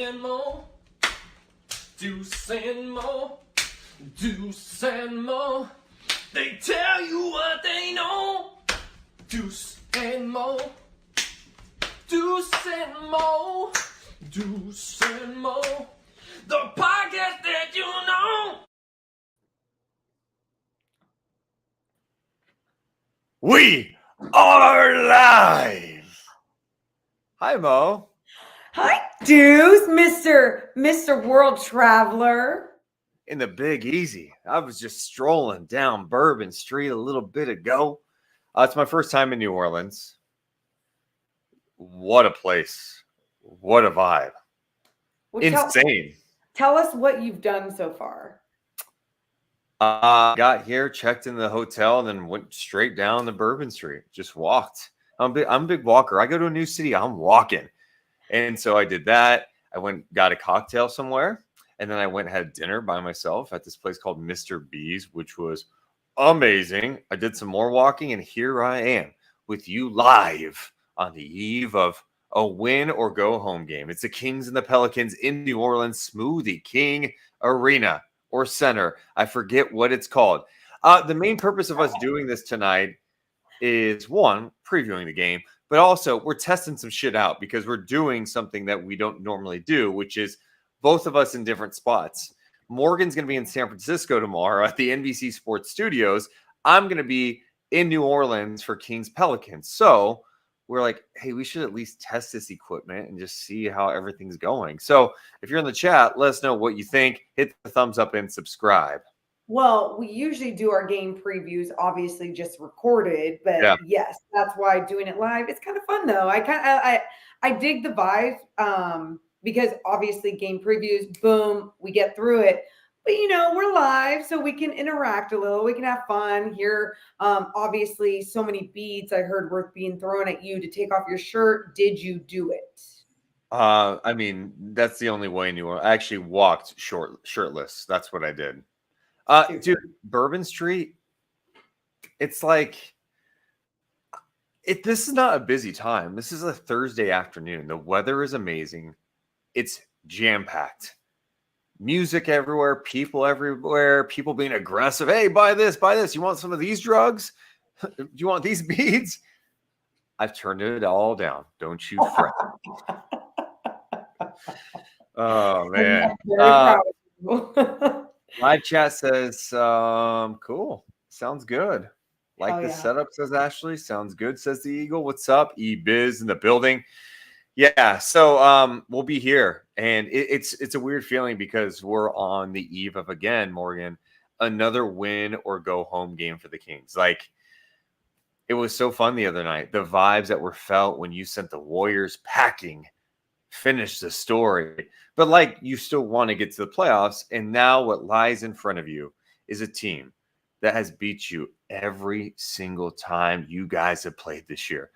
and Mo, Deuce and Mo, Deuce and Mo. They tell you what they know. Deuce and Mo, Deuce and Mo, Deuce and Mo. The podcast that you know. We are live. Hi, Mo. Hi, Deuce, Mr. World Traveler. In the Big Easy. I was just strolling down Bourbon Street a little bit ago. It's my first time in New Orleans. What a place. What a vibe. Well, Insane. Tell us what you've done so far. Got here, checked in the hotel, and then went straight down the Bourbon Street. Just walked. I'm a big walker. I go to a new city, I'm walking. And so I did that. I went, got a cocktail somewhere. And then I went and had dinner by myself at this place called Mr. B's, which was amazing. I did some more walking, and here I am with you live on the eve of a win or go home game. It's the Kings and the Pelicans in New Orleans, Smoothie King Arena or Center. I forget what it's called. The main purpose of us doing this tonight is, one, previewing the game, but also we're testing some shit out because we're doing something that we don't normally do, which is both of us in different spots. Morgan's going to be in San Francisco tomorrow at the NBC Sports Studios. I'm going to be in New Orleans for Kings-Pelicans. So we're like, hey, we should at least test this equipment and just see how everything's going. So if you're in the chat, let us know what you think. Hit the thumbs up and subscribe. Well, we usually do our game previews, obviously just recorded, but yes, that's why doing it live. It's kind of fun though. I dig the vibe because obviously game previews, boom, we get through it. But, you know, we're live, so we can interact a little. We can have fun here. Obviously, so many beads I heard were being thrown at you to take off your shirt. Did you do it? I mean, that's the only way I actually walked shirtless. That's what I did. Dude, Bourbon Street, it's like, this is not a busy time. This is a Thursday afternoon. The weather is amazing. It's jam-packed. Music everywhere, people being aggressive. Hey, buy this, buy this. You want some of these drugs? Do you want these beads? I've turned it all down. Don't you fret. Oh, man. Live chat says, cool. Sounds good. Like the setup, says Ashley. Sounds good, says the Eagle. What's up? E-Biz in the building. Yeah, so we'll be here, and it's a weird feeling because we're on the eve of, again, Morgan, another win or go home game for the Kings. Like, it was so fun the other night. The vibes that were felt when you sent the Warriors packing, finished the story. But, like, you still want to get to the playoffs, and now what lies in front of you is a team that has beat you every single time you guys have played this year.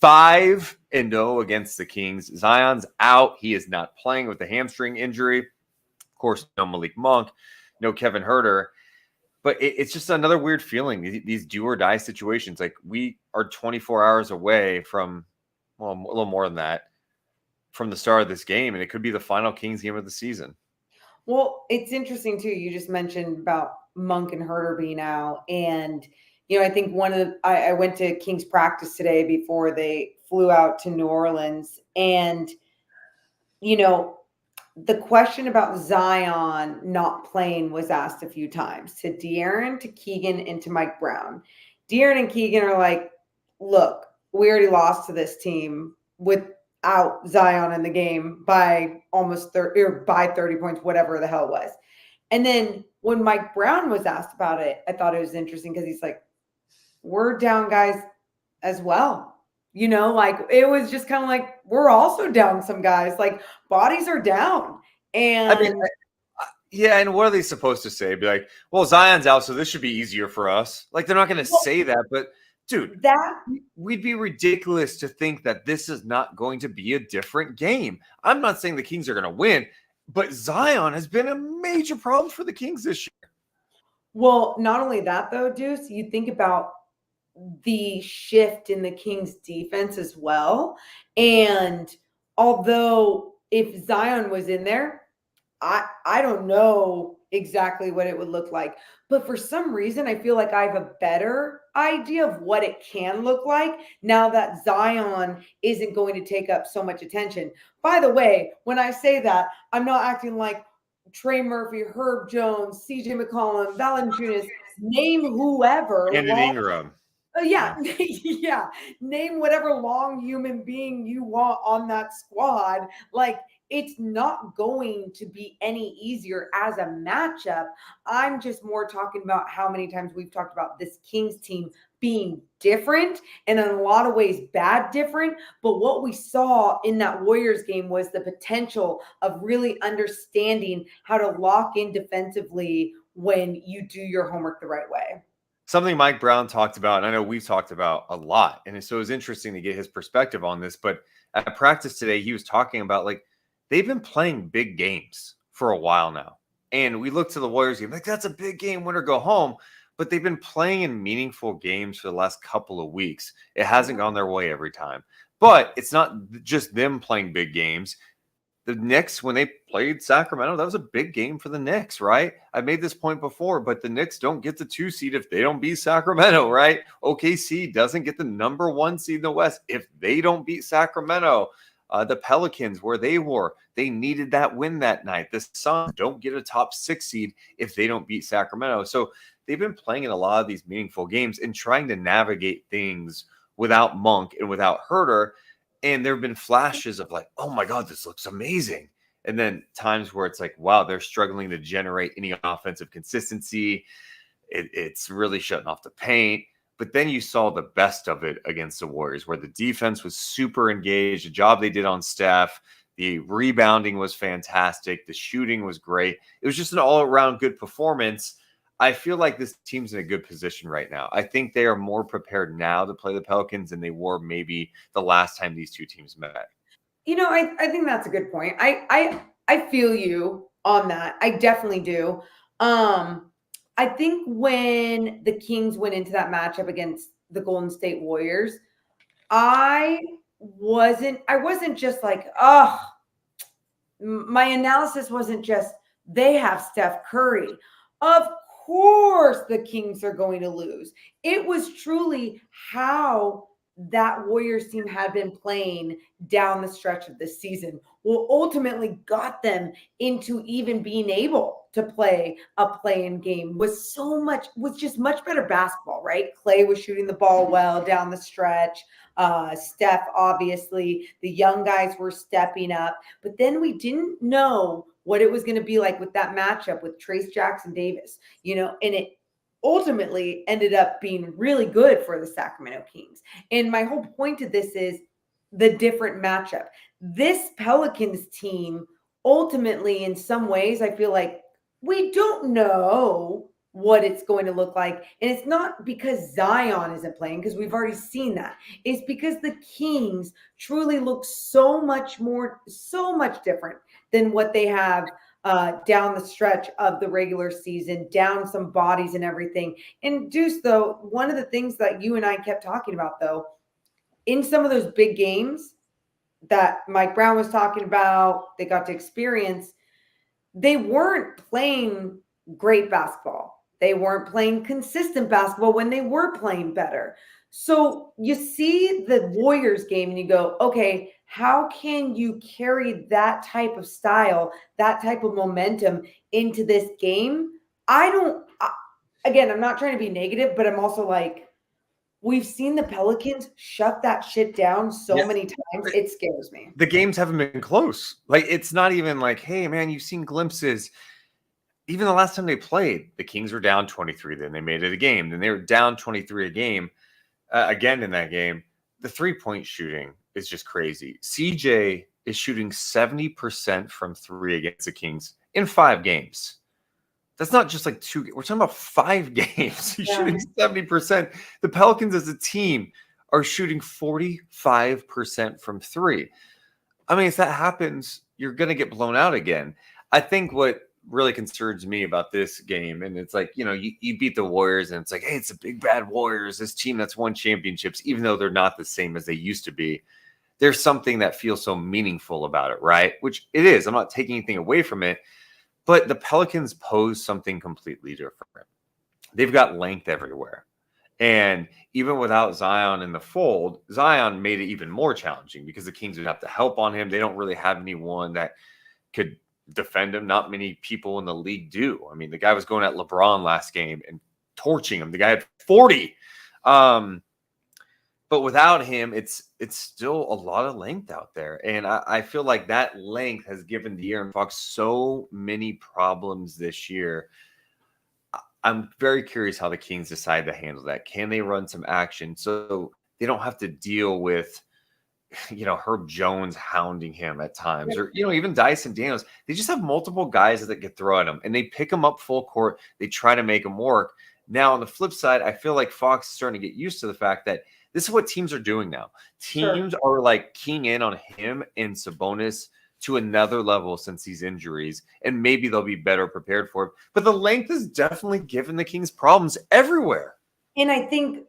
5-0 against the Kings. Zion's out. He is not playing with a hamstring injury. Of course, no Malik Monk, no Kevin Huerter. But it's just another weird feeling, these do or die situations. Like, we are 24 hours away from, well, a little more than that, from the start of this game, and it could be the final Kings game of the season. Well, it's interesting, too. You just mentioned about Monk and Huerter being out, and you know, I think I went to Kings practice today before they flew out to New Orleans. And, you know, the question about Zion not playing was asked a few times to De'Aaron, to Keegan, and to Mike Brown. De'Aaron and Keegan are like, look, we already lost to this team without Zion in the game by almost 30 or by 30 points, whatever the hell it was. And then when Mike Brown was asked about it, I thought it was interesting because he's like, we're down guys as well. You know, like, it was just kind of like, we're also down some guys. Like, bodies are down. And I mean, yeah, and what are they supposed to say? Be like, well, Zion's out, so this should be easier for us. Like, they're not going to say that, but dude, we'd be ridiculous to think that this is not going to be a different game. I'm not saying the Kings are going to win, but Zion has been a major problem for the Kings this year. Well, not only that, though, Deuce, you think about the shift in the Kings defense as well. And although if Zion was in there, I don't know exactly what it would look like. But for some reason, I feel like I have a better idea of what it can look like now that Zion isn't going to take up so much attention. By the way, when I say that, I'm not acting like Trey Murphy, Herb Jones, CJ McCollum, Valanciunas, name whoever. And an Ingram. Yeah. Yeah. Name whatever long human being you want on that squad. Like, it's not going to be any easier as a matchup. I'm just more talking about how many times we've talked about this Kings team being different and in a lot of ways bad different. But what we saw in that Warriors game was the potential of really understanding how to lock in defensively when you do your homework the right way. Something Mike Brown talked about, and I know we've talked about a lot, and so it was interesting to get his perspective on this. But at practice today, he was talking about like they've been playing big games for a while now. And we look to the Warriors game, like that's a big game, win or go home. But they've been playing in meaningful games for the last couple of weeks. It hasn't gone their way every time. But it's not just them playing big games. The Knicks, when they played Sacramento, that was a big game for the Knicks, right? I made this point before, but the Knicks don't get the 2 seed if they don't beat Sacramento, right? OKC doesn't get the number 1 seed in the West if they don't beat Sacramento. The Pelicans, where they were, they needed that win that night. The Suns don't get a top 6 seed if they don't beat Sacramento. So they've been playing in a lot of these meaningful games and trying to navigate things without Monk and without Herter. And there have been flashes of like, oh my God, this looks amazing. And then times where it's like, wow, they're struggling to generate any offensive consistency. It's really shutting off the paint. But then you saw the best of it against the Warriors, where the defense was super engaged, the job they did on Steph, the rebounding was fantastic, the shooting was great. It was just an all-around good performance. I feel like this team's in a good position right now. I think they are more prepared now to play the Pelicans than they were maybe the last time these two teams met. You know, I think that's a good point. I feel you on that. I definitely do. I think when the Kings went into that matchup against the Golden State Warriors, I wasn't just like, oh, my analysis wasn't just they have Steph Curry. Of course the Kings are going to lose. It was truly how that Warriors team had been playing down the stretch of this season will ultimately got them into even being able to play a play-in game was just much better basketball, right? Clay was shooting the ball well down the stretch. Steph, obviously, the young guys were stepping up, but then we didn't know what it was going to be like with that matchup with Trace Jackson Davis, and it ultimately ended up being really good for the Sacramento Kings. And my whole point to this is the different matchup. This Pelicans team, ultimately, in some ways, I feel like we don't know what it's going to look like. And it's not because Zion isn't playing, because we've already seen that. It's because the Kings truly look so much different than what they have down the stretch of the regular season, down some bodies and everything. And Deuce, though, one of the things that you and I kept talking about, though, in some of those big games that Mike Brown was talking about, they got to experience, they weren't playing great basketball. They weren't playing consistent basketball when they were playing better. So you see the Warriors game and you go, okay, how can you carry that type of style, that type of momentum into this game? Again, I'm not trying to be negative, but I'm also like, we've seen the Pelicans shut that shit down so many times. It scares me. The games haven't been close. Like, it's not even like, hey, man, you've seen glimpses. Even the last time they played, the Kings were down 23. Then they made it a game. Then they were down 23 a game. Again in that game, the three-point shooting is just crazy. CJ is shooting 70% from 3 against the Kings in 5 games. That's not just like 2. We're talking about 5 games. He's shooting 70%. The Pelicans as a team are shooting 45% from 3. I mean, if that happens, you're going to get blown out again. I think what really concerns me about this game, and it's like, you beat the Warriors and it's like, hey, it's a big bad Warriors, this team that's won championships, even though they're not the same as they used to be. there's something that feels so meaningful about it, right? Which it is. I'm not taking anything away from it, but the Pelicans pose something completely different. They've got length everywhere. And even without Zion in the fold, Zion made it even more challenging because the Kings would have to help on him. They don't really have anyone that could defend him. Not many people in the league do. I mean, the guy was going at LeBron last game and torching him. The guy had 40. But without him, it's still a lot of length out there. And I feel like that length has given De'Aaron Fox so many problems this year. I'm very curious how the Kings decide to handle that. Can they run some action so they don't have to deal with, Herb Jones hounding him at times, or, even Dyson Daniels? They just have multiple guys that can throw at him, and they pick him up full court. They try to make him work. Now, on the flip side, I feel like Fox is starting to get used to the fact that this is what teams are doing now. Teams are like keying in on him and Sabonis to another level since these injuries, and maybe they'll be better prepared for it. But the length has definitely given the Kings problems everywhere. And I think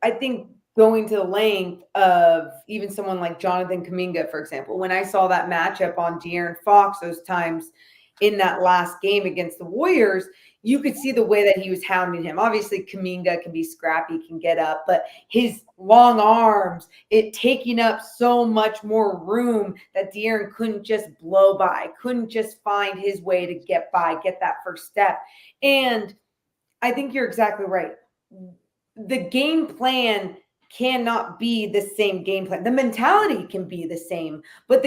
going to the length of even someone like Jonathan Kuminga, for example, when I saw that matchup on De'Aaron Fox those times in that last game against the Warriors, you could see the way that he was hounding him. Obviously, Kuminga can be scrappy, can get up, but his long arms, it taking up so much more room that De'Aaron couldn't just blow by, couldn't just find his way to get by, get that first step. And I think you're exactly right. The game plan cannot be the same game plan. The mentality can be the same, but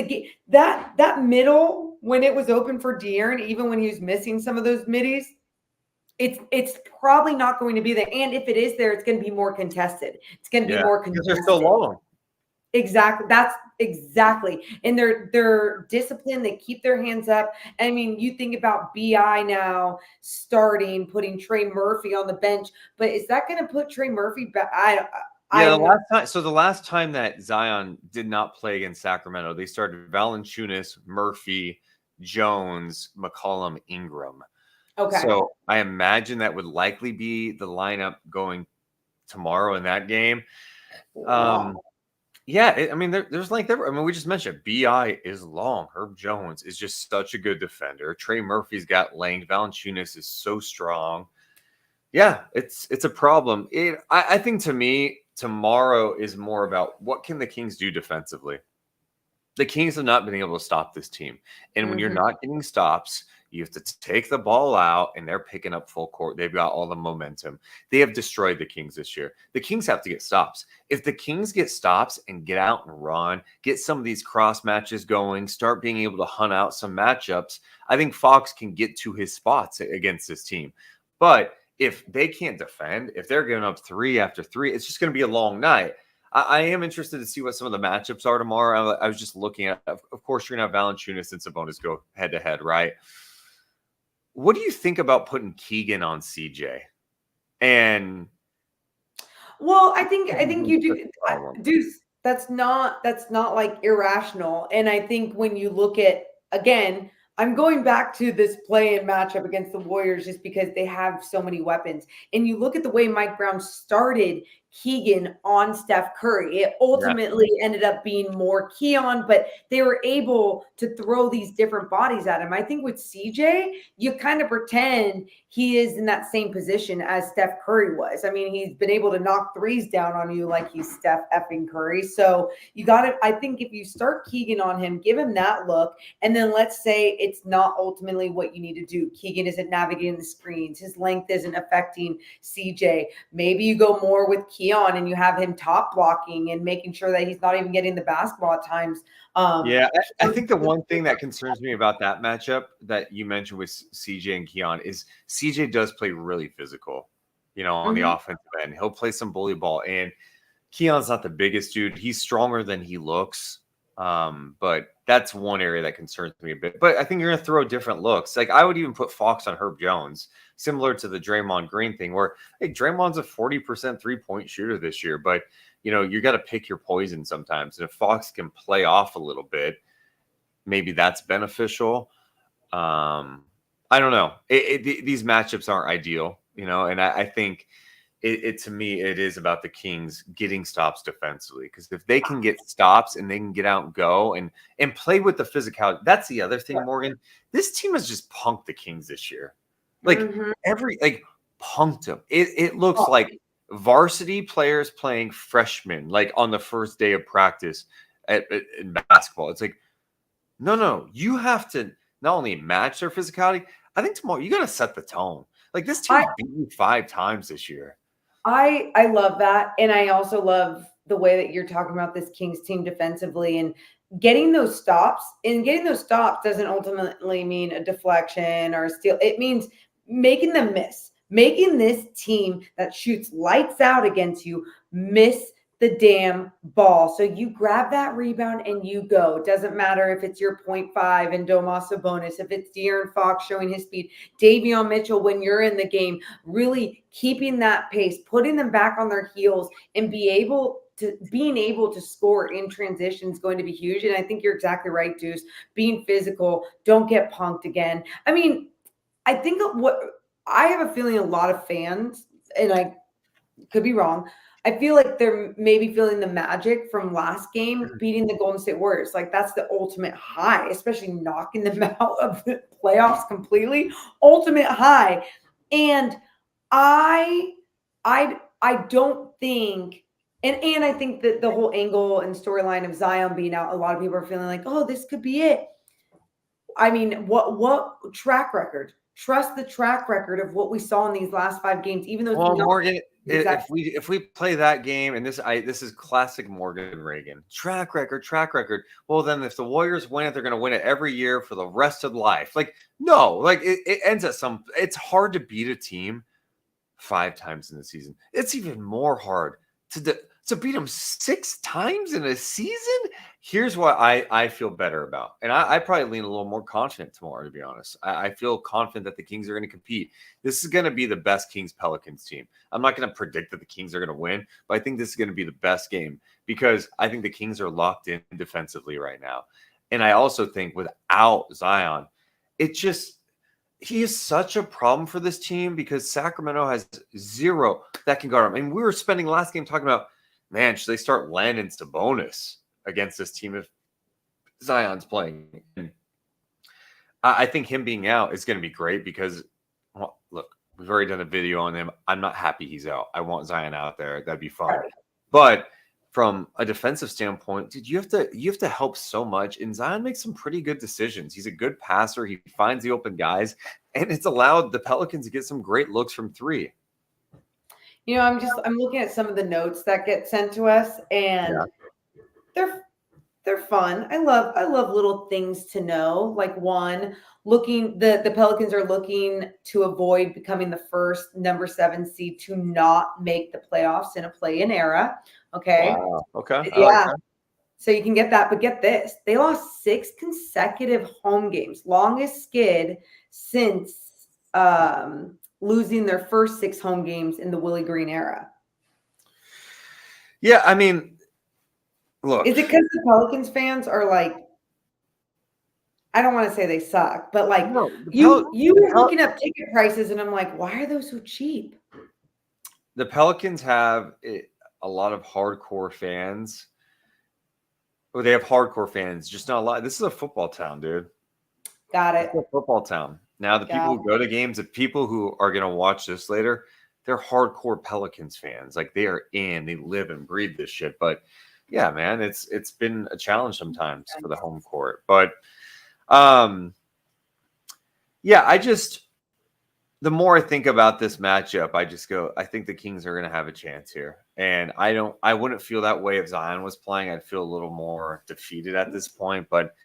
that middle, when it was open for De'Aaron, even when he was missing some of those middies, it's probably not going to be there. And if it is there, it's going to be more contested. It's going to be more contested. Because they're so long. Exactly. That's exactly. And they're disciplined. They keep their hands up. I mean, you think about BI now starting, putting Trey Murphy on the bench, but is that going to put Trey Murphy back? The last time that Zion did not play against Sacramento, they started Valanciunas, Murphy, Jones, McCollum, Ingram. Okay. So I imagine that would likely be the lineup going tomorrow in that game. Wow. There's length there. I mean, we just mentioned BI is long. Herb Jones is just such a good defender. Trey Murphy's got length. Valanciunas is so strong. Yeah, it's a problem. I think, to me, tomorrow is more about what can the Kings do defensively. The Kings have not been able to stop this team. And when you're not getting stops, you have to take the ball out, and they're picking up full court. They've got all the momentum. They have destroyed the Kings this year. The Kings have to get stops. If the Kings get stops and get out and run, get some of these cross matches going, start being able to hunt out some matchups, I think Fox can get to his spots against this team. But if they can't defend, if they're giving up 3 after 3, it's just going to be a long night. I am interested to see what some of the matchups are tomorrow. I was just looking at, of course, you're going to have Valanciunas and Sabonis go head-to-head, right? What do you think about putting Keegan on CJ? And well, I think you do, Deuce. That's not like irrational. And I think when you look at, again, I'm going back to this play-in matchup against the Warriors just because they have so many weapons. And you look at the way Mike Brown started Keegan on Steph Curry. It ultimately ended up being more Keon, but they were able to throw these different bodies at him. I think with CJ, you kind of pretend he is in that same position as Steph Curry was. I mean, he's been able to knock threes down on you like he's Steph effing Curry. So you got to, I think if you start Keegan on him, give him that look. And then let's say it's not ultimately what you need to do. Keegan isn't navigating the screens. His length isn't affecting CJ. Maybe you go more with Keon and you have him top blocking and making sure that he's not even getting the basketball at times. I think the one thing that concerns me about that matchup that you mentioned with CJ and Keon is CJ does play really physical, on the offensive end. He'll play some bully ball, and Keon's not the biggest dude. He's stronger than he looks. But that's one area that concerns me a bit. But I think you're going to throw different looks. Like, I would even put Fox on Herb Jones, similar to the Draymond Green thing, where, hey, Draymond's a 40% three-point shooter this year, but you got to pick your poison sometimes. And if Fox can play off a little bit, maybe that's beneficial. I don't know. These matchups aren't ideal, and I think it to me, it is about the Kings getting stops defensively. Because if they can get stops and they can get out and go and play with the physicality, that's the other thing, Morgan. This team has just punked the Kings this year. Like punked them. It looks like varsity players playing freshmen, like on the first day of practice in basketball. It's like, no, you have to not only match their physicality. I think tomorrow you got to set the tone. Like this team beat you 5 times this year. I love that. And I also love the way that you're talking about this Kings team defensively and getting those stops. And getting those stops doesn't ultimately mean a deflection or a steal. It means making them miss, making this team that shoots lights out against you miss the damn ball. So you grab that rebound and you go. It doesn't matter if it's your 0.5 and Domas Sabonis, if it's De'Aaron Fox showing his speed, Davion Mitchell when you're in the game, really keeping that pace, putting them back on their heels and being able to score in transition is going to be huge. And I think you're exactly right, Deuce. Being physical, don't get punked again. I mean, I think I have a feeling a lot of fans, and I could be wrong, I feel like they're maybe feeling the magic from last game, beating the Golden State Warriors. Like that's the ultimate high, especially knocking them out of the playoffs completely. Ultimate high. And I don't think, and I think that the whole angle and storyline of Zion being out, a lot of people are feeling like, oh, this could be it. I mean, what track record? Trust the track record of what we saw in these last 5 games, even though Morgan. If we play that game, and this is classic Morgan Reagan track record. Well, then if the Warriors win it, they're going to win it every year for the rest of life. Like no, like it ends at some. It's hard to beat a team 5 times in the season. It's even more hard to beat them 6 times in a season. Here's what I feel better about. And I probably lean a little more confident tomorrow, to be honest. I feel confident that the Kings are going to compete. This is going to be the best Kings-Pelicans team. I'm not going to predict that the Kings are going to win, but I think this is going to be the best game because I think the Kings are locked in defensively right now. And I also think without Zion, he is such a problem for this team because Sacramento has 0 that can guard him. And we were spending last game talking about, man, should they start Landon Sabonis against this team if Zion's playing? And I think him being out is going to be great because, well, look, we've already done a video on him. I'm not happy he's out. I want Zion out there. That'd be fun. Right. But from a defensive standpoint, dude, you have to help so much. And Zion makes some pretty good decisions. He's a good passer. He finds the open guys, and it's allowed the Pelicans to get some great looks from 3. You know, I'm looking at some of the notes that get sent to us, and they're fun. I love little things to know. Like one, the Pelicans are looking to avoid becoming the first number 7 seed to not make the playoffs in a play-in era. Okay. Wow. Okay. Yeah. Like so you can get that, but get this: they lost 6 consecutive home games, longest skid since losing their first 6 home games in the Willie Green era. Yeah, I mean, look. Is it because the Pelicans fans are like, I don't want to say they suck, but like you were looking up ticket prices and I'm like, why are those so cheap? The Pelicans have a lot of hardcore fans. Well, they have hardcore fans, just not a lot. This is a football town, dude. Got it. It's a football town. Now, the people who go to games, the people who are going to watch this later, they're hardcore Pelicans fans. Like they live and breathe this shit. But yeah, man, it's been a challenge sometimes for the home court. But yeah, the more I think about this matchup, I just go, I think the Kings are going to have a chance here. And I wouldn't feel that way if Zion was playing. I'd feel a little more defeated at this point. But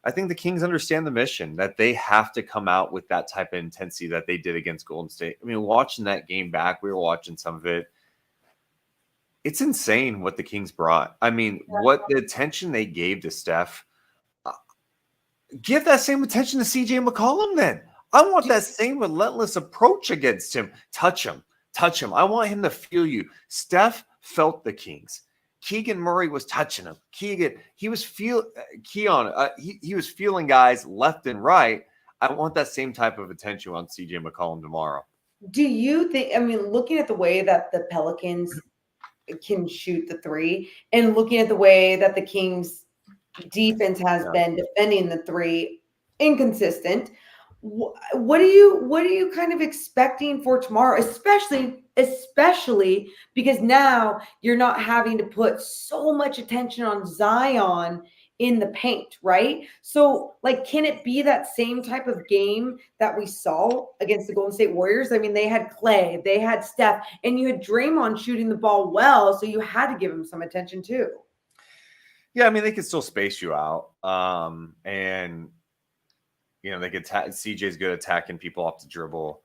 I think the Kings understand the mission that they have to come out with that type of intensity that they did against Golden State. I mean, watching that game back, we were watching some of it. It's insane what the Kings brought. I mean, what the attention they gave to Steph. Give that same attention to CJ McCollum then. I want that same relentless approach against him. Touch him. I want him to feel you. Steph felt the Kings. Keegan Murray was touching him. He was feeling guys left and right. I want that same type of attention on CJ McCollum tomorrow. Do you think, I mean, looking at the way that the Pelicans can shoot the three and looking at the way that the Kings defense has Yeah. been defending the three, inconsistent. What are you kind of expecting for tomorrow, especially because now you're not having to put so much attention on Zion in the paint, right? So, like, can it be that same type of game that we saw against the Golden State Warriors? I mean, they had Clay, they had Steph, and you had Draymond shooting the ball well, so you had to give him some attention too. Yeah, I mean, they could still space you out. And they could CJ's good attacking people off the dribble.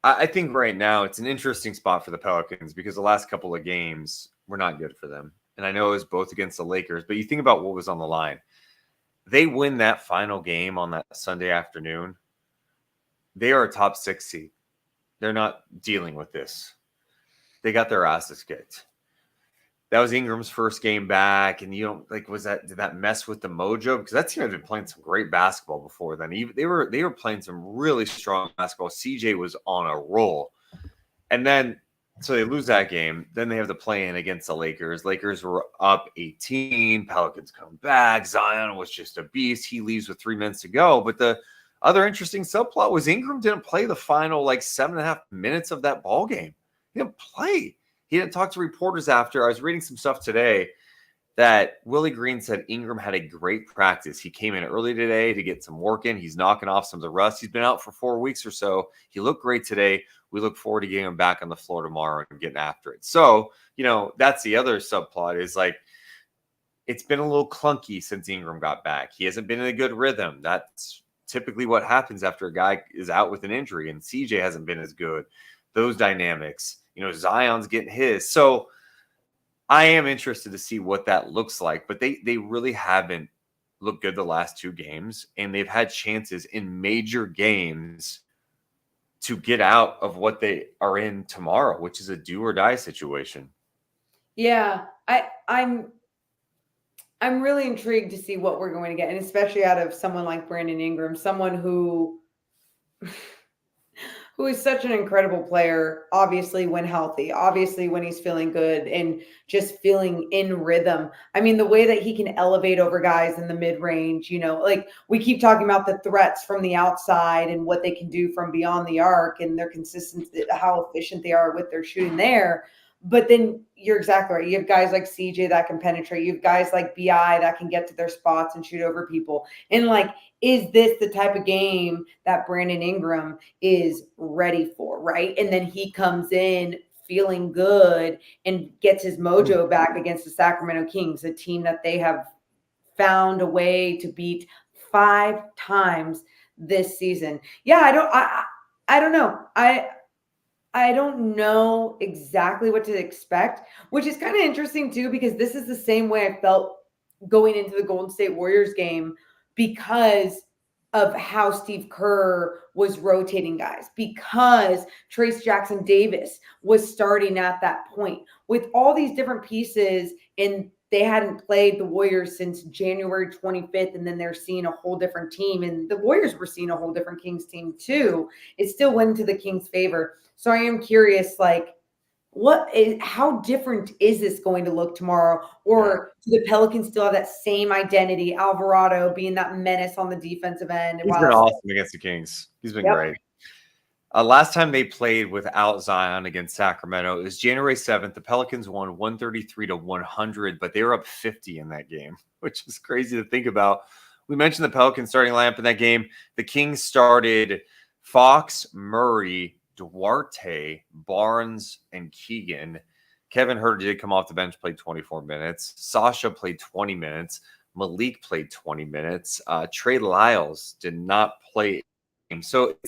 I think right now it's an interesting spot for the Pelicans because the last couple of games were not good for them. And I know it was both against the Lakers, but you think about what was on the line. They win that final game on that Sunday afternoon. They are a top 6 seed. They're not dealing with this. They got their asses kicked. That was Ingram's first game back, and did that mess with the mojo? Because that team had been playing some great basketball before then. They were playing some really strong basketball. CJ was on a roll, and then so they lose that game. Then they have the play-in against the Lakers. Lakers were up 18. Pelicans come back. Zion was just a beast. He leaves with 3 minutes to go. But the other interesting subplot was Ingram didn't play the final 7.5 minutes of that ball game. He didn't play. He didn't talk to reporters after. I was reading some stuff today that Willie Green said Ingram had a great practice. He came in early today to get some work in. He's knocking off some of the rust. He's been out for 4 weeks or so. He looked great today. We look forward to getting him back on the floor tomorrow and getting after it. So, that's the other subplot is it's been a little clunky since Ingram got back. He hasn't been in a good rhythm. That's typically what happens after a guy is out with an injury, and CJ hasn't been as good. Those dynamics. Zion's getting his. So I am interested to see what that looks like, but they really haven't looked good the last 2 games, and they've had chances in major games to get out of what they are in tomorrow, which is a do or die situation. Yeah, I'm really intrigued to see what we're going to get, and especially out of someone like Brandon Ingram, someone who is such an incredible player, obviously when healthy, obviously when he's feeling good and just feeling in rhythm. I mean, the way that he can elevate over guys in the mid-range, we keep talking about the threats from the outside and what they can do from beyond the arc and their consistency, how efficient they are with their shooting there. But then you're exactly right. You have guys like CJ that can penetrate. You have guys like BI that can get to their spots and shoot over people. And is this the type of game that Brandon Ingram is ready for, right? And then he comes in feeling good and gets his mojo back against the Sacramento Kings, a team that they have found a way to beat 5 times this season. Yeah, I don't know. I don't know exactly what to expect, which is kind of interesting too, because this is the same way I felt going into the Golden State Warriors game because of how Steve Kerr was rotating guys, because Trace Jackson Davis was starting at that point with all these different pieces, and they hadn't played the Warriors since January 25th, and then they're seeing a whole different team, and the Warriors were seeing a whole different Kings team too. It still went into the Kings' favor. So I am curious, how different is this going to look tomorrow? Or do the Pelicans still have that same identity? Alvarado being that menace on the defensive end. He's been awesome against the Kings. He's been great. Last time they played without Zion against Sacramento, it was January 7th. The Pelicans won 133-100, but they were up 50 in that game, which is crazy to think about. We mentioned the Pelicans starting lineup in that game. The Kings started Fox, Murray, Duarte, Barnes, and Keegan. Kevin Huerter did come off the bench, played 24 minutes. Sasha played 20 minutes. Malik played 20 minutes. Trey Lyles did not play. So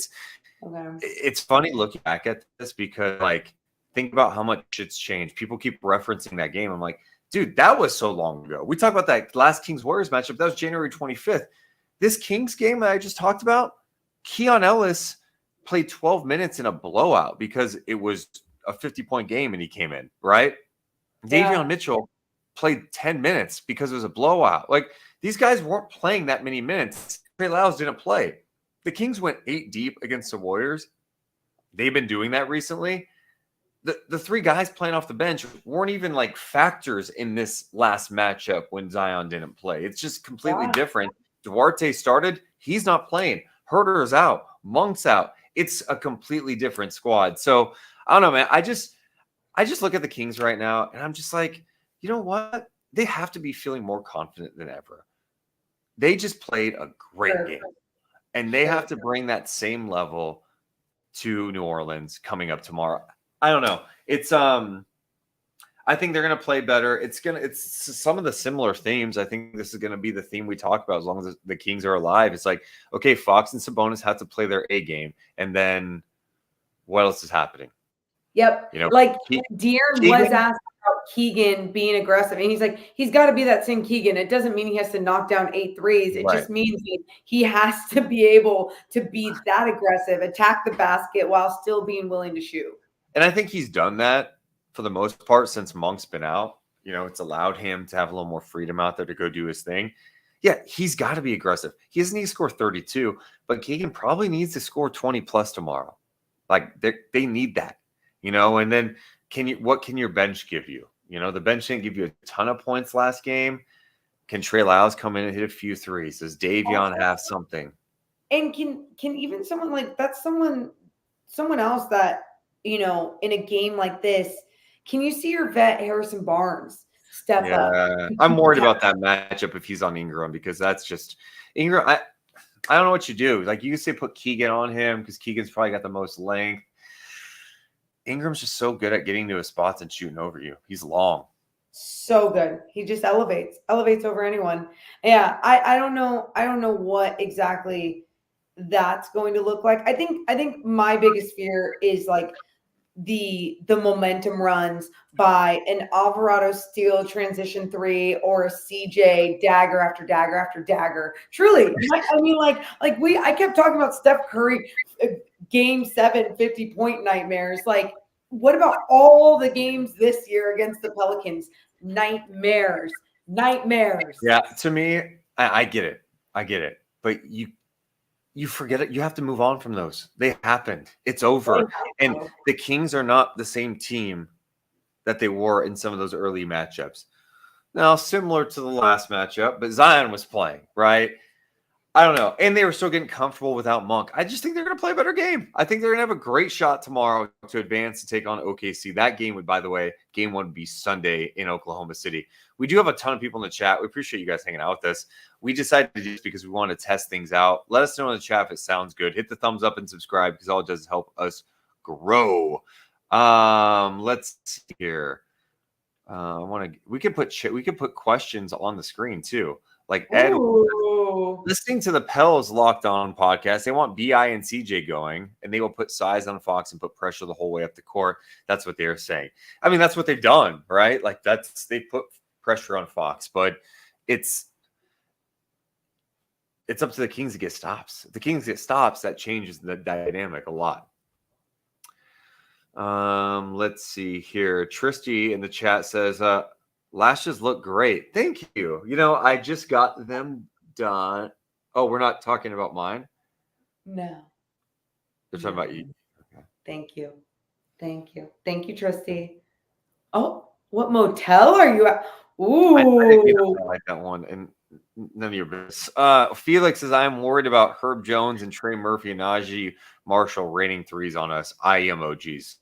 it's funny looking back at this because, think about how much it's changed. People keep referencing that game. I'm like, dude, that was so long ago. We talked about that last Kings-Warriors matchup. That was January 25th. This Kings game that I just talked about, Keon Ellis played 12 minutes in a blowout because it was a 50-point game and he came in, right? Yeah. Davion Mitchell played 10 minutes because it was a blowout. These guys weren't playing that many minutes. Trey Lyles didn't play. The Kings went 8 deep against the Warriors they've been doing that recently. The three guys playing off the bench weren't even like factors in this last matchup when Zion didn't play. It's just completely different. Duarte started. He's not playing. Herter's out. Monk's out. It's a completely different squad. So I don't know, man. I just look at the Kings right now and I'm just like, you know what? They have to be feeling more confident than ever. They just played a great game. And they have to bring that same level to New Orleans coming up tomorrow. I don't know. It's I think they're going to play better. It's some of the similar themes. I think this is going to be the theme we talk about as long as the Kings are alive. It's like, okay, Fox and Sabonis have to play their A game, and then what else is happening? Yep. You know, like De'Aaron was asked about Keegan being aggressive, and he's like, he's got to be that same Keegan. It doesn't mean he has to knock down 8 threes. It just means that he has to be able to be that aggressive, attack the basket while still being willing to shoot. And I think he's done that for the most part since Monk's been out. You know, it's allowed him to have a little more freedom out there to go do his thing. Yeah, he's got to be aggressive. He doesn't need to score 32, but Keegan probably needs to score 20 plus tomorrow. Like they need that, you know. And then what can your bench give you? You know, the bench didn't give you a ton of points last game. Can Trey Lyles come in and hit a few threes? Does Davion have something? And can even someone like that's someone else that, you know, in a game like this, can you see your vet Harrison Barnes step up? I'm worried about that matchup if he's on Ingram, because that's just Ingram. I don't know what you do. Like, you can say put Keegan on him because Keegan's probably got the most length. Ingram's just so good at getting to his spots and shooting over you. He's long. So good. He just elevates over anyone. Yeah, I don't know what exactly that's going to look like. I think my biggest fear is like the momentum runs by an Alvarado steal transition 3 or a CJ dagger after dagger after dagger. Truly, I mean, I kept talking about Steph Curry game 7 50-point nightmares. Like, what about all the games this year against the Pelicans? Nightmares. Yeah, to me, I get it, but you forget it. You have to move on from those. They happened. It's over. And the Kings are not the same team that they were in some of those early matchups. Now, similar to the last matchup, but Zion was playing, right? I don't know. And they were still getting comfortable without Monk. I just think they're going to play a better game. I think they're going to have a great shot tomorrow to advance and take on OKC. That game would, by the way, game 1 would be Sunday in Oklahoma City. We do have a ton of people in the chat. We appreciate you guys hanging out with us. We decided to do this because we want to test things out. Let us know in the chat if it sounds good. Hit the thumbs up and subscribe, because all it does is help us grow. Let's see here. We could put questions on the screen too. Like Ed, listening to the Pels Locked On podcast, they want BI and CJ going, and they will put size on Fox and put pressure the whole way up the court. That's what they're saying. I mean, that's what they've done, right? Like, they put pressure on Fox, but it's up to the Kings to get stops. If the Kings get stops, that changes the dynamic a lot. Let's see here. Tristy in the chat says, lashes look great. Thank you. You know, I just got them done. Oh, we're not talking about mine? No. They're talking about you. Okay. Thank you. Thank you, Tristy. Oh, what motel are you at? Ooh. I like that one. And none of your business. Felix says, I'm worried about Herb Jones and Trey Murphy and Najee Marshall raining threes on us. Eye emojis.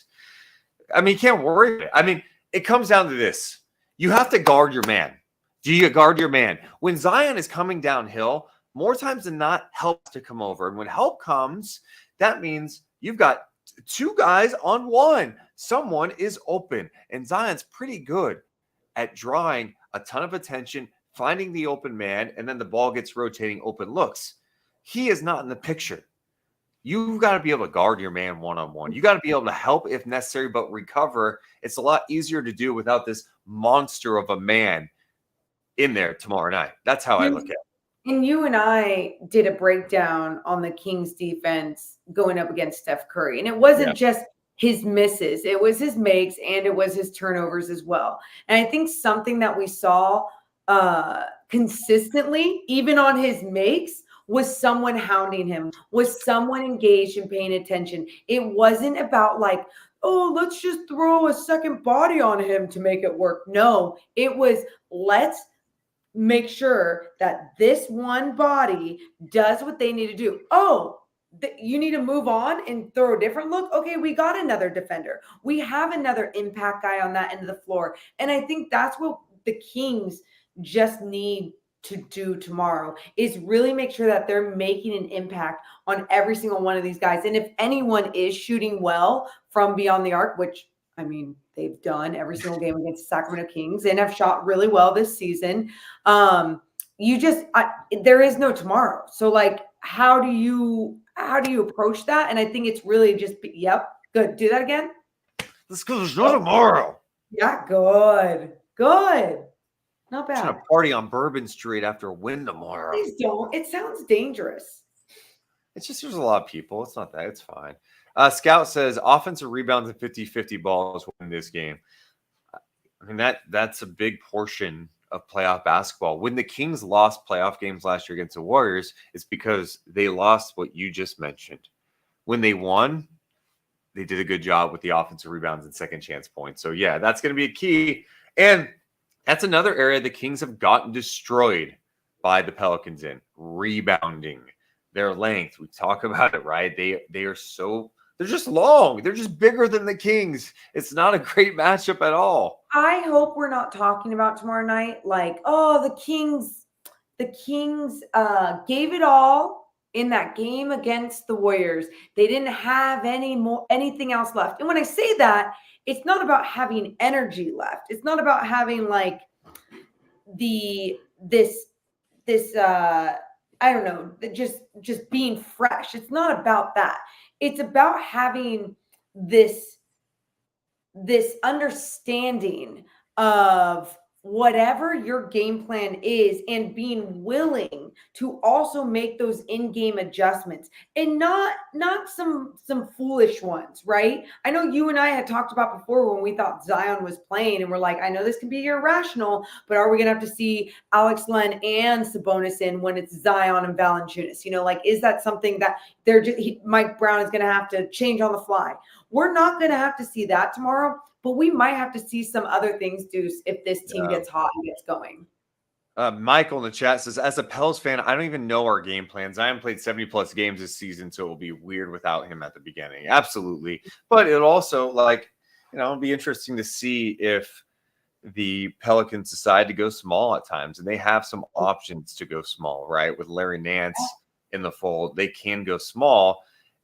I mean, you can't worry. I mean, it comes down to this. You have to guard your man. Do you guard your man? When Zion is coming downhill, more times than not, help to come over. And when help comes, that means you've got 2 guys on 1. Someone is open. And Zion's pretty good at drawing a ton of attention, finding the open man, and then the ball gets rotating open looks. He is not in the picture. You've got to be able to guard your man one-on-one. You got to be able to help if necessary, but recover. It's a lot easier to do without this monster of a man in there tomorrow night. That's how I look at it. And you and I did a breakdown on the Kings defense going up against Steph Curry. And it wasn't just his misses. It was his makes, and it was his turnovers as well. And I think something that we saw consistently, even on his makes, Was someone hounding him? Was someone engaged and paying attention? It wasn't about like, oh, let's just throw a second body on him to make it work. No, it was let's make sure that this one body does what they need to do. Oh, you need to move on and throw a different look. Okay, we got another defender. We have another impact guy on that end of the floor. And I think that's what the Kings just need to do tomorrow is really make sure that they're making an impact on every single one of these guys. And if anyone is shooting well from beyond the arc, which I mean, they've done every single game against the Sacramento Kings and have shot really well this season. There is no tomorrow. So like, how do you approach that? And I think it's really just, yep, good. Do that again. Let's go. There's no tomorrow. Yeah, good. Not bad. I'm gonna party on Bourbon Street after a win tomorrow. Please don't. It sounds dangerous. It's just there's a lot of people. It's not that. It's fine. Scout says offensive rebounds and 50-50 balls win this game. I mean, that's a big portion of playoff basketball. When the Kings lost playoff games last year against the Warriors, it's because they lost what you just mentioned. When they won, they did a good job with the offensive rebounds and second chance points. So, yeah, that's going to be a key. And that's another area the Kings have gotten destroyed by the Pelicans in rebounding. Their length, we talk about it, right? They are so they're just long. They're just bigger than the Kings. It's not a great matchup at all. I hope we're not talking about tomorrow night like, oh, the Kings gave it all in that game against the Warriors. They didn't have anything else left. And when I say that, it's not about having energy left. It's not about having like this I don't know, just being fresh. It's not about that. It's about having this understanding of whatever your game plan is and being willing to also make those in-game adjustments and not some foolish ones, right? I know you and I had talked about before when we thought Zion was playing and we're like, I know this can be irrational, but are we going to have to see Alex Len and Sabonis in when it's Zion and Valanciunas? You know, like, is that something that Mike Brown is going to have to change on the fly? We're not going to have to see that tomorrow, but we might have to see some other things, Deuce, if this team gets hot and gets going. Michael in the chat says, as a Pels fan, I don't even know our game plans. I haven't played 70-plus games this season, so it will be weird without him at the beginning. Absolutely. But it'll also, it'll be interesting to see if the Pelicans decide to go small at times. And they have some options to go small, right? With Larry Nance in the fold, they can go small.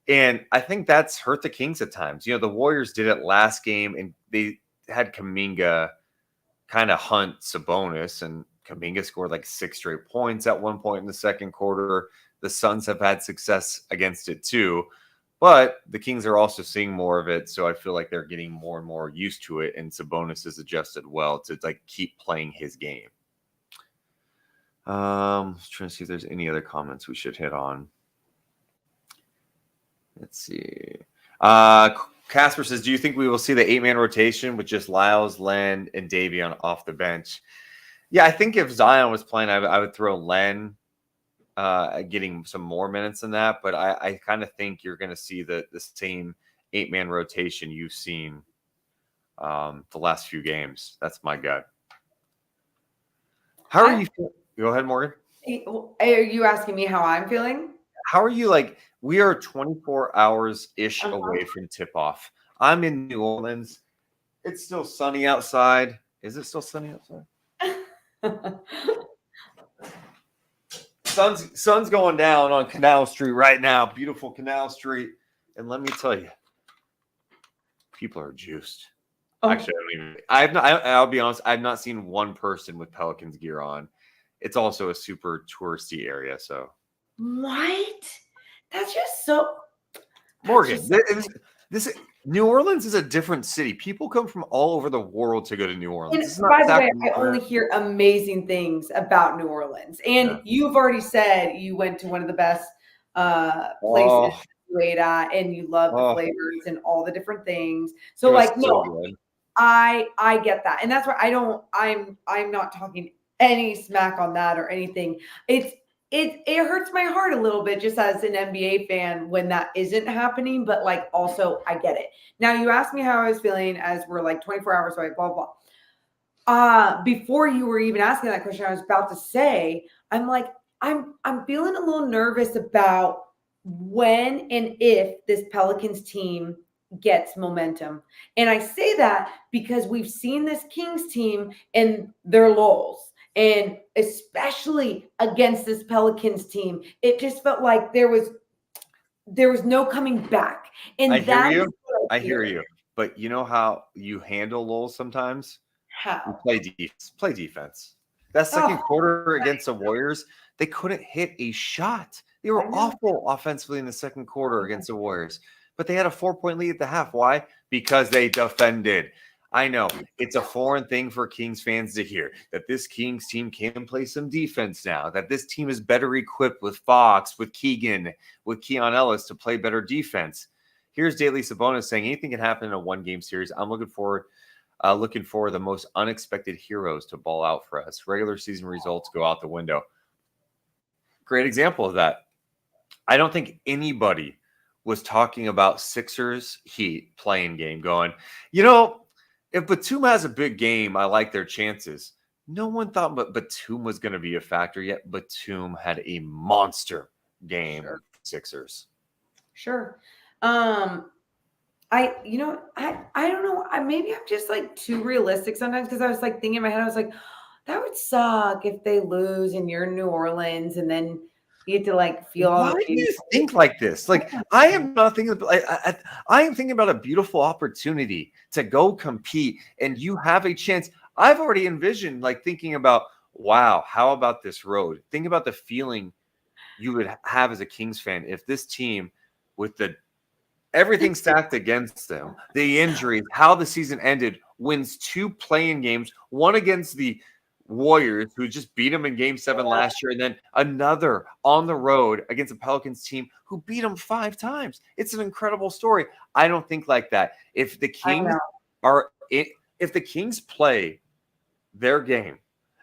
And I think that's hurt the Kings at times. You know, the Warriors did it last game, and they had Kuminga kind of hunt Sabonis, and Kuminga scored like 6 straight points at one point in the second quarter. The Suns have had success against it too, but the Kings are also seeing more of it, so I feel like they're getting more and more used to it, and Sabonis has adjusted well to keep playing his game. Trying to see if there's any other comments we should hit on. Let's see. Casper says, do you think we will see the 8-man rotation with just Lyles, Len, and Davion off the bench? Yeah, I think if Zion was playing, I would throw Len getting some more minutes than that. But I kind of think you're going to see the same 8-man rotation you've seen the last few games. That's my gut. How are you feeling? Go ahead, Morgan. Are you asking me how I'm feeling? How are you? We are 24 hours-ish away from tip-off. I'm in New Orleans. It's still sunny outside. Is it still sunny outside? Sun's going down on Canal Street right now. Beautiful Canal Street. And let me tell you, people are juiced. Oh. Actually, I'll be honest, I've not seen one person with Pelicans gear on. It's also a super touristy area, so. What? That's just so. Morgan, this New Orleans is a different city. People come from all over the world to go to New Orleans. And by the way, I only hear amazing things about New Orleans. And you've already said you went to one of the best places to eat at, and you love the flavors and all the different things. So I get that, and that's why I'm not talking any smack on that or anything. it hurts my heart a little bit just as an NBA fan when that isn't happening, but like also I get it. Now you asked me how I was feeling as we're like 24 hours away, blah blah. Before you were even asking that question, I was about to say, I'm like, I'm feeling a little nervous about when and if this Pelicans team gets momentum. And I say that because we've seen this Kings team in their lulls. And especially against this Pelicans team, it just felt like there was no coming back. And I hear that you. is what I hear you. But you know how you handle lulls sometimes? You How? play defense. Play defense. That second Oh, quarter against the Warriors, they couldn't hit a shot. They were I know. awful offensively in the second quarter against the Warriors. But they had a 4-point lead at the half. Why? Because they defended. I know it's a foreign thing for Kings fans to hear that this Kings team can play some defense now, that this team is better equipped with Fox, with Keegan, with Keon Ellis to play better defense. Here's Daily Sabonis saying anything can happen in a one-game series. I'm looking for the most unexpected heroes to ball out for us. Regular season results go out the window. Great example of that. I don't think anybody was talking about Sixers Heat playing game going, if Batum has a big game, I like their chances. No one thought Batum was going to be a factor, yet Batum had a monster game. Sure. Sixers. Sure. I don't know. Maybe I'm just like too realistic sometimes because I was like thinking in my head, I was like, that would suck if they lose and you're in New Orleans and then you get to like feel all Why do you think like this? Like I am not thinking. I am thinking about a beautiful opportunity to go compete, and you have a chance. I've already envisioned like thinking about, wow, how about this road? Think about the feeling you would have as a Kings fan if this team, with everything stacked against them, the injuries, how the season ended, wins 2 play-in games, one against the Warriors, who just beat them in Game 7 last year, and then another on the road against a Pelicans team who beat them 5 times. It's an incredible story. I don't think like that. If the Kings if the Kings play their game,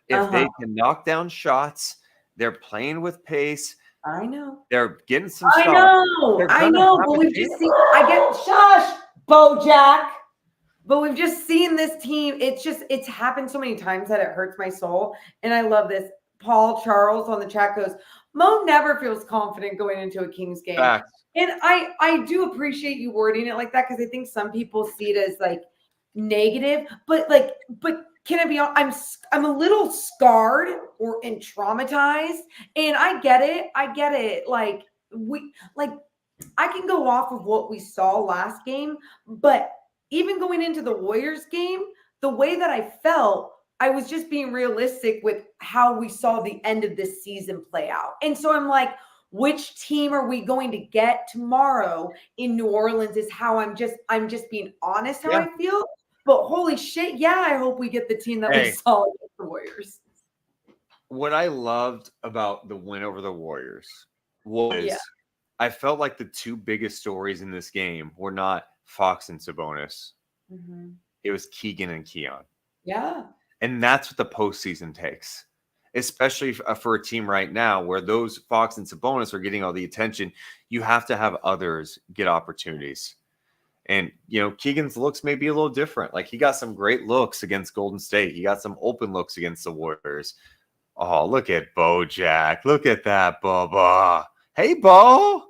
if they can knock down shots, they're playing with pace. I know. They're getting some I shots. I know, but we've just seen. Shush, Bojack. But we've just seen this team. It's happened so many times that it hurts my soul. And I love this. Paul Charles on the chat goes, Mo never feels confident going into a Kings game. Facts. And I do appreciate you wording it like that because I think some people see it as like negative. But can I be honest? I'm a little scarred and traumatized. And I get it. Like I can go off of what we saw last game, but even going into the Warriors game, the way that I felt, I was just being realistic with how we saw the end of this season play out. And so I'm like, which team are we going to get tomorrow in New Orleans is how I'm just being honest how I feel. But holy shit, yeah, I hope we get the team that we saw against the Warriors. What I loved about the win over the Warriors was I felt like the 2 biggest stories in this game were not Fox and Sabonis. Mm-hmm. It was Keegan and Keon. Yeah. And that's what the postseason takes, especially for a team right now where those Fox and Sabonis are getting all the attention. You have to have others get opportunities. And, Keegan's looks may be a little different. Like he got some great looks against Golden State. He got some open looks against the Warriors. Oh, look at Bojack. Look at that, Bubba. Hey, Bo.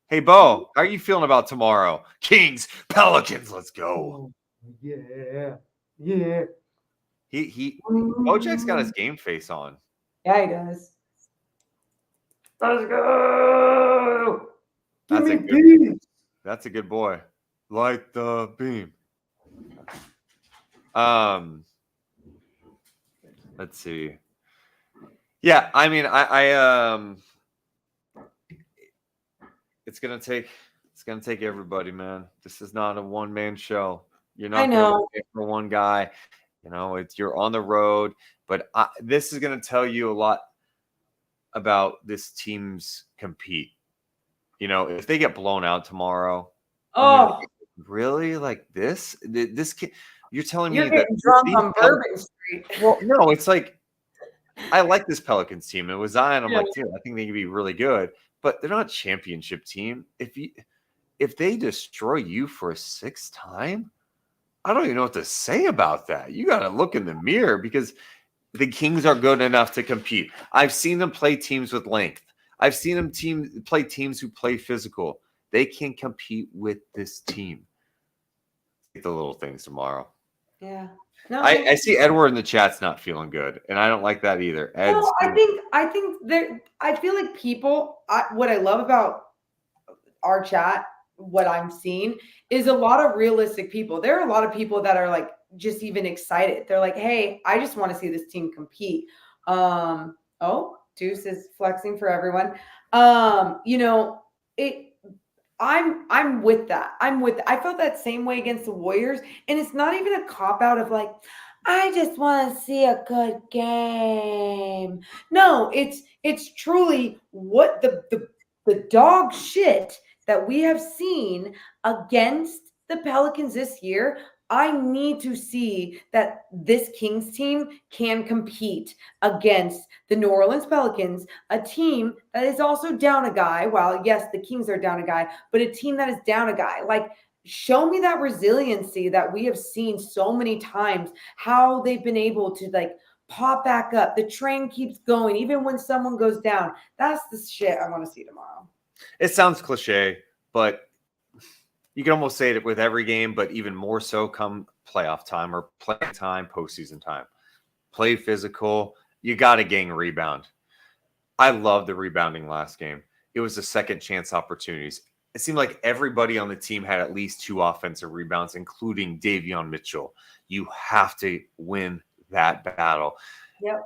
Hey, Bo, how are you feeling about tomorrow? Kings, Pelicans, let's go. Yeah. Bojack's got his game face on. Yeah, he does. Let's go. That's a good boy. Light the beam. Let's see. Yeah, I mean, it's gonna take everybody, man. This is not a one-man show. You're not gonna play for one guy. You're on the road, but this is gonna tell you a lot about this team's compete. If they get blown out tomorrow, really like this kid, you're telling me that drunk on Bourbon Street. Well, no, it's like I like this Pelicans team. And with Zion, I'm Yeah. like, dude, I think they can be really good. But they're not a championship team. If they destroy you for a sixth time, I don't even know what to say about that. You got to look in the mirror because the Kings are good enough to compete. I've seen them play teams with length. I've seen them play teams who play physical. They can compete with this team. The little things tomorrow. Yeah. No, I see Edward in the chat's not feeling good, and I don't like that either. no, I think there. I feel like people. What I love about our chat, what I'm seeing, is a lot of realistic people. There are a lot of people that are like just even excited. They're like, "Hey, I just want to see this team compete." Oh, Deuce is flexing for everyone. You know, it. I'm with that. I felt that same way against the Warriors, and it's not even a cop out of like, I just want to see a good game. No, it's truly what the dog shit that we have seen against the Pelicans this year. I need to see that this Kings team can compete against the New Orleans Pelicans, a team that is also down a guy. While yes, the Kings are down a guy, but a team that is down a guy. Like, show me that resiliency that we have seen so many times, how they've been able to like pop back up. The train keeps going, even when someone goes down. That's the shit I want to see tomorrow. It sounds cliche, but you can almost say it with every game, but even more so come playoff time or play time, postseason time. Play physical. You got to gang rebound. I love the rebounding last game. It was the second chance opportunities. It seemed like everybody on the team had at least 2 offensive rebounds, including Davion Mitchell. You have to win that battle. Yep.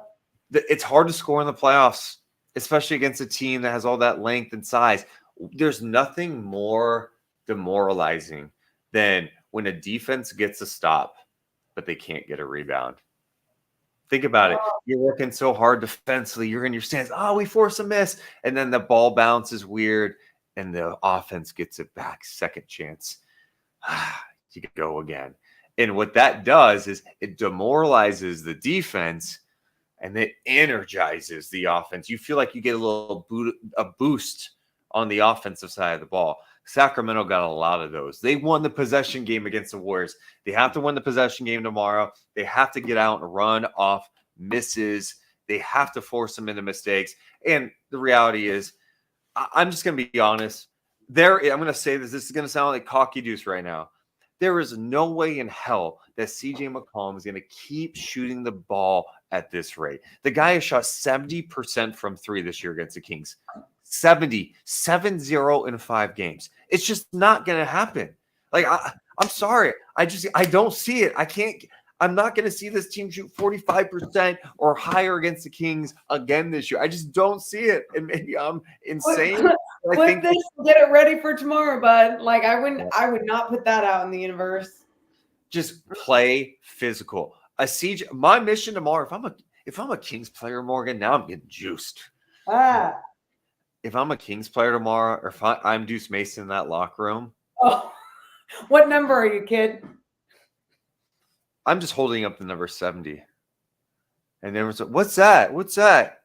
It's hard to score in the playoffs, especially against a team that has all that length and size. There's nothing more demoralizing than when a defense gets a stop, but they can't get a rebound. Think about it. You're working so hard defensively. You're in your stance. Oh, we force a miss. And then the ball bounces weird, and the offense gets it back. Second chance. You can go again. And what that does is it demoralizes the defense, and it energizes the offense. You feel like you get a boost on the offensive side of the ball. Sacramento got a lot of those. They won the possession game against the Warriors. They have to win the possession game tomorrow. They have to get out and run off misses. They have to force them into mistakes. And the reality is, I'm just going to be honest. I'm going to say this. This is going to sound like cocky Deuce right now. There is no way in hell that CJ McCollum is going to keep shooting the ball at this rate. The guy has shot 70% from 3 this year against the Kings. 7-0 in 5 games. It's just not going to happen. Like, I'm sorry. I don't see it. I'm not going to see this team shoot 45% or higher against the Kings again this year. I just don't see it. And maybe I'm insane. Get it ready for tomorrow, bud. Like, I would not put that out in the universe. Just play physical. My mission tomorrow, if I'm a Kings player, Morgan, now I'm getting juiced. If I'm a Kings player tomorrow, or if I'm Deuce Mason in that locker room. Oh, what number are you, kid? I'm just holding up the number 70. And everyone's like, what's that? What's that?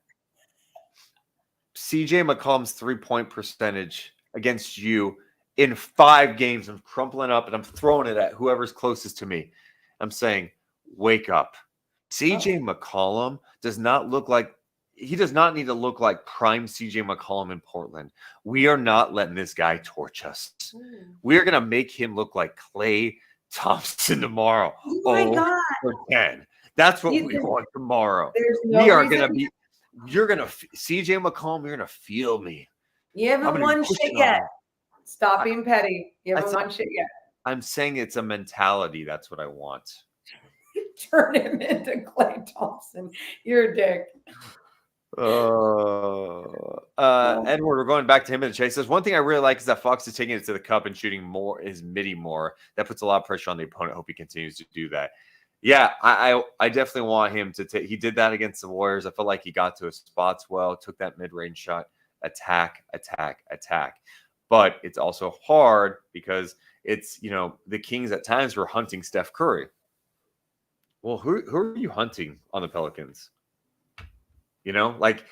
CJ McCollum's 3-point percentage against you in 5 games. I'm crumpling up and I'm throwing it at whoever's closest to me. I'm saying, wake up. CJ McCollum does not need to look like prime CJ McCollum in Portland. We are not letting this guy torch us. We are going to make him look like Klay Thompson tomorrow. Oh my God. For 10. That's what we want tomorrow. You're going to, CJ McCollum, you're going to feel me. You haven't won shit yet. Stop being petty. You haven't won shit yet. I'm saying it's a mentality. That's what I want. Turn him into Klay Thompson. You're a dick. Edward, we're going back to him in the chase. Says one thing I really like is that Fox is taking it to the cup and shooting his midi more. That puts a lot of pressure on the opponent. Hope he continues to do that. Yeah, I definitely want him to take. He did that against the Warriors. I felt like he got to his spots well, took that mid-range shot, attack. But it's also hard because it's, the Kings at times were hunting Steph Curry. Well, who are you hunting on the Pelicans? Like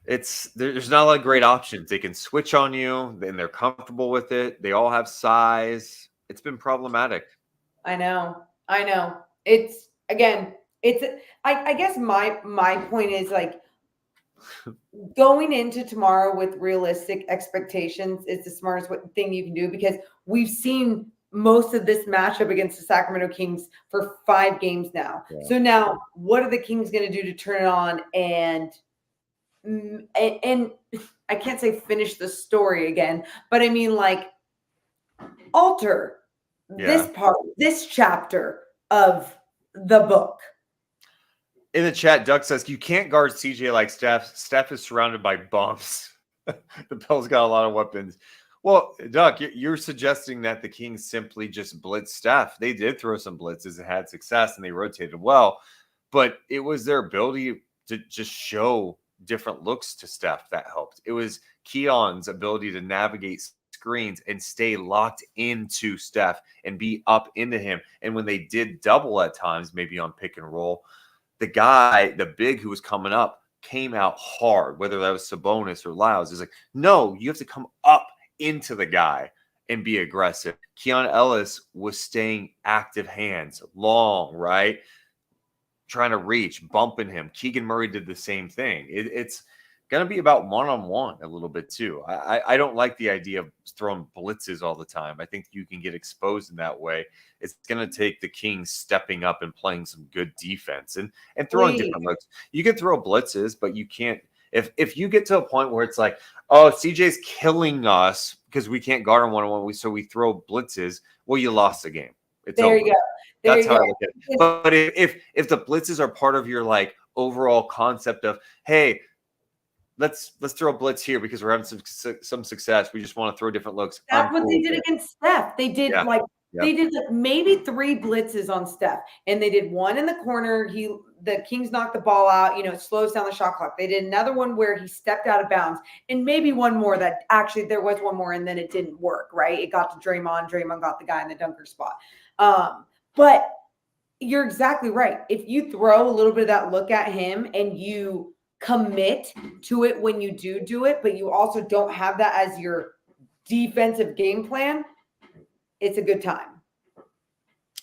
there's not a lot of great options. They can switch on you, and they're comfortable with it. They all have size. It's been problematic. I know. It's again, I guess my point is like going into tomorrow with realistic expectations is the smartest thing you can do, because we've seen most of this matchup against the Sacramento Kings for 5 games now. Yeah. So now what are the Kings going to do to turn it on and I can't say finish the story again, but I mean like alter this chapter of the book. In the chat, Doug says you can't guard CJ like Steph. Steph is surrounded by bums. The Pels got a lot of weapons. Well, Doug, you're suggesting that the Kings simply just blitzed Steph. They did throw some blitzes and had success, and they rotated well, but it was their ability to just show different looks to Steph that helped. It was Keon's ability to navigate screens and stay locked into Steph and be up into him. And when they did double at times, maybe on pick and roll, the big who was coming up came out hard, whether that was Sabonis or Lyles. Is like, no, you have to come up into the guy and be aggressive. Keon Ellis was staying active hands, long, right? Trying to reach, bumping him. Keegan Murray did the same thing. It's going to be about one-on-one a little bit too. I don't like the idea of throwing blitzes all the time. I think you can get exposed in that way. It's going to take the Kings stepping up and playing some good defense and throwing different looks. You can throw blitzes, but you can't. If you get to a point where it's like, oh, CJ's killing us because we can't guard him one-on-one, so we throw blitzes, well, you lost the game. It's there over. You go. That's how I look at it. But if the blitzes are part of your like overall concept of, hey, let's throw a blitz here because we're having some success. We just want to throw different looks. That's what they did against Steph. They did they did like maybe 3 blitzes on Steph, and they did one in the corner. The Kings knocked the ball out. It slows down the shot clock. They did another one where he stepped out of bounds, and maybe one more that actually there was one more, and then it didn't work. Right? It got to Draymond. Draymond got the guy in the dunker spot. But you're exactly right. If you throw a little bit of that look at him and you commit to it when you do it, but you also don't have that as your defensive game plan, it's a good time.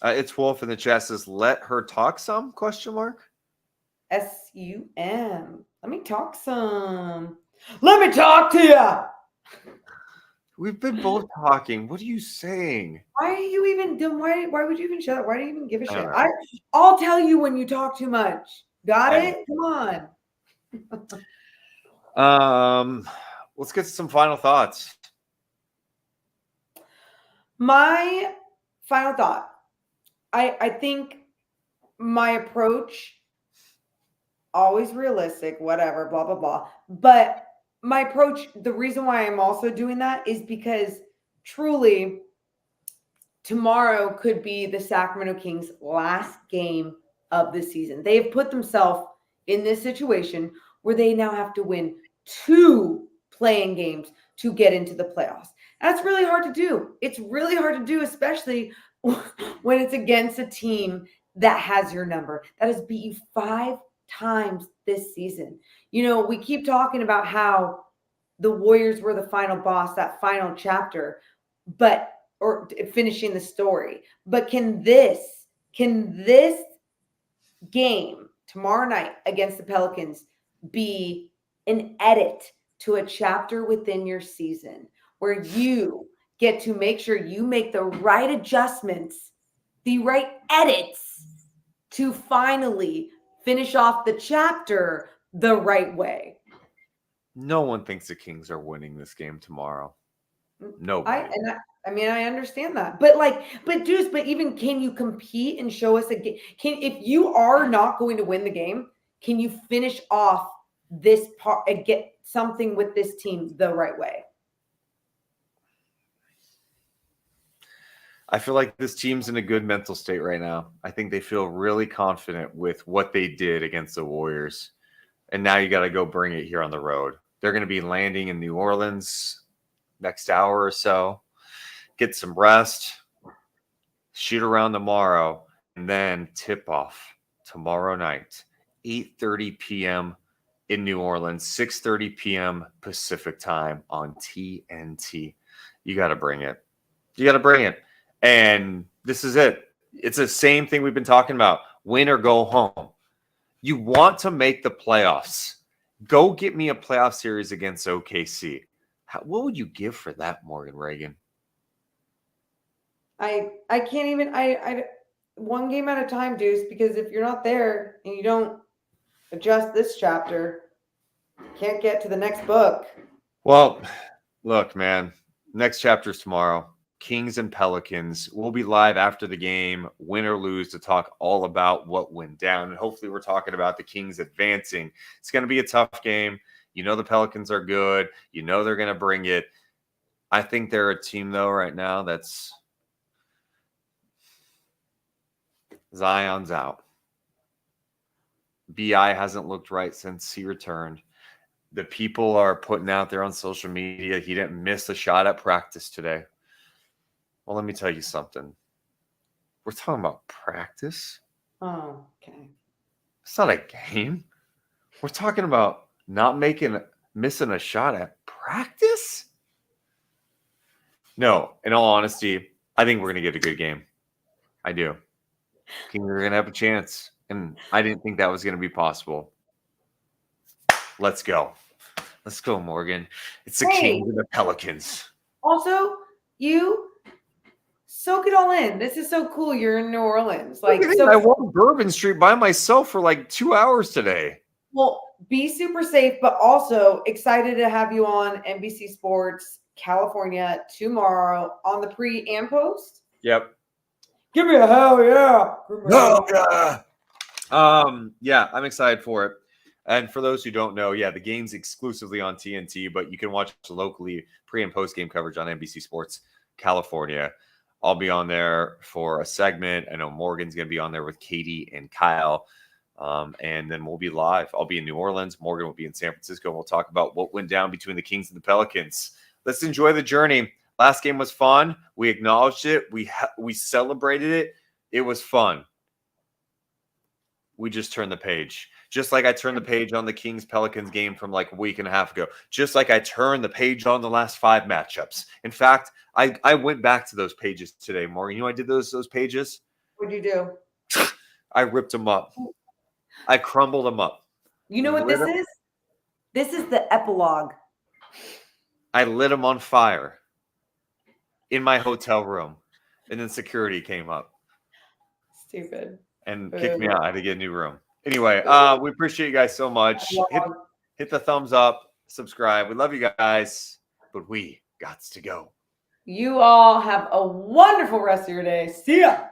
It's Wolf in the chat says, let her talk some, ? SUM. Let me talk some. Let me talk to you. We've been both talking. What are you saying? Why are you even doing? Why would you even shut up? Why do you even give a shit? I'll tell you when you talk too much. Got it? Come on. Let's get to some final thoughts. My final thought. I think my approach, always realistic, whatever, blah, blah, blah. But my approach, the reason why I'm also doing that is because truly tomorrow could be the Sacramento Kings' last game of the season. They have put themselves in this situation where they now have to win 2 playing games to get into the playoffs. That's really hard to do. It's really hard to do, especially when it's against a team that has your number, that has beat you 5 times this season. We keep talking about how the Warriors were the final boss, that final chapter, or finishing the story. But can this game tomorrow night against the Pelicans be an edit to a chapter within your season where you get to make sure you make the right adjustments, the right edits to finally finish off the chapter the right way? No one thinks the Kings are winning this game tomorrow. Nobody. I understand that, but Deuce, even can you compete and show us a game? If you are not going to win the game, can you finish off this part and get something with this team the right way? I feel like this team's in a good mental state right now. I think they feel really confident with what they did against the Warriors. And now you got to go bring it here on the road. They're going to be landing in New Orleans next hour or so. Get some rest. Shoot around tomorrow. And then tip off tomorrow night, 8:30 p.m. in New Orleans, 6:30 p.m. Pacific time on TNT. You got to bring it. You got to bring it. And this is it. It's the same thing we've been talking about. Win or go home. You want to make the playoffs. Go get me a playoff series against OKC. What would you give for that, Morgan Reagan? I can't even I one game at a time, Deuce, because if you're not there and you don't adjust this chapter, you can't get to the next book. Well, look, man, next chapter's tomorrow. Kings and Pelicans. We'll be live after the game, win or lose, to talk all about what went down. And hopefully we're talking about the Kings advancing. It's going to be a tough game. You know the Pelicans are good. You know they're going to bring it. I think they're a team, though, right now that's Zion's out. BI hasn't looked right since he returned. The people are putting out there on social media he didn't miss a shot at practice today. Well, let me tell you something. We're talking about practice. Oh, okay. It's not a game. We're talking about not missing a shot at practice. No, in all honesty, I think we're going to get a good game. I do. Kings are going to have a chance. And I didn't think that was going to be possible. Let's go. Let's go, Morgan. It's the Kings and the Pelicans. Also, you soak it all in. This is so cool. You're in New Orleans. I walked Bourbon Street by myself for like 2 hours today. Well, be super safe, but also excited to have you on NBC Sports California tomorrow on the pre and post. Yep. Give me a hell yeah. Oh, yeah. Yeah, I'm excited for it. And for those who don't know, the game's exclusively on TNT, but you can watch locally pre and post game coverage on NBC Sports California. I'll be on there for a segment. I know Morgan's going to be on there with Katie and Kyle. And then we'll be live. I'll be in New Orleans. Morgan will be in San Francisco. And we'll talk about what went down between the Kings and the Pelicans. Let's enjoy the journey. Last game was fun. We acknowledged it. We celebrated it. It was fun. We just turned the page. Just like I turned the page on the Kings-Pelicans game from like a week and a half ago. Just like I turned the page on the last 5 matchups. In fact, I went back to those pages today, Morgan. You know I did those pages? What'd you do? I ripped them up. I crumbled them up. You know what this is? This is the epilogue. I lit them on fire in my hotel room. And then security came up. Stupid. And kicked me out. I had to get a new room. Anyway, we appreciate you guys so much. Hit the thumbs up, subscribe. We love you guys, but we gots to go. You all have a wonderful rest of your day. See ya.